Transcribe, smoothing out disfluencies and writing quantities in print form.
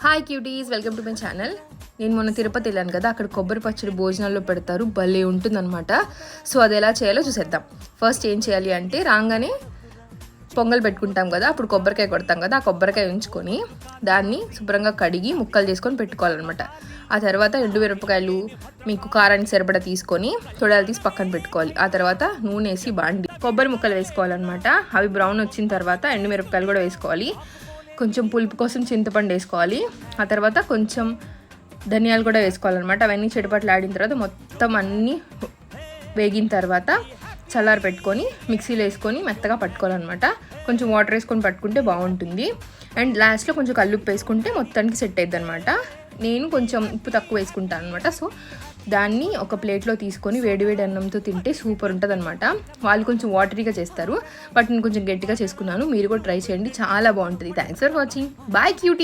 Hi cuties, welcome to my channel. నేను మొన్న తిరుపతి వెళ్ళాను కదా, అక్కడ కొబ్బరి పచ్చడి భోజనాల్లో పెడతారు, భలే ఉంటుందన్నమాట. సో అది ఎలా చేయాలో చూసేద్దాం. ఫస్ట్ ఏం చేయాలి అంటే, రాగానే పొంగల్ పెట్టుకుంటాం కదా, అప్పుడు కొబ్బరికాయ కొడతాం కదా, ఆ కొబ్బరికాయ ఉంచుకొని దాన్ని శుభ్రంగా కడిగి ముక్కలు చేసుకొని పెట్టుకోవాలన్నమాట. ఆ తర్వాత ఎండుమిరపకాయలు మీకు కారానికి సరిపడా తీసుకొని తొడాలు తీసి పక్కన పెట్టుకోవాలి. ఆ తర్వాత నూనె వేసి బాండి కొబ్బరి ముక్కలు వేసుకోవాలన్నమాట. అవి బ్రౌన్ వచ్చిన తర్వాత ఎండుమిరపకాయలు కూడా వేసుకోవాలి. కొంచెం పులుపు కోసం చింతపండు వేసుకోవాలి. ఆ తర్వాత కొంచెం ధనియాలు కూడా వేసుకోవాలన్నమాట. అవన్నీ చెడుపట్లు ఆడిన తర్వాత మొత్తం అన్నీ వేగిన తర్వాత చల్లారి పెట్టుకొని మిక్సీలో వేసుకొని మెత్తగా పట్టుకోవాలన్నమాట. కొంచెం వాటర్ వేసుకొని పట్టుకుంటే బాగుంటుంది. అండ్ లాస్ట్లో కొంచెం కల్లుప్పు వేసుకుంటే మొత్తానికి సెట్ అవుతుంది అనమాట. నేను కొంచెం ఉప్పు తక్కువ వేసుకుంటాను అనమాట. సో దాన్ని ఒక ప్లేట్లో తీసుకొని వేడివేడి అన్నంతో తింటే సూపర్ ఉంటుంది అనమాట. వాళ్ళు కొంచెం వాటరీగా చేస్తారు, బట్ నేను కొంచెం గట్టిగా చేసుకున్నాను. మీరు కూడా ట్రై చేయండి, చాలా బాగుంటుంది. Thanks for watching. Bye cutie.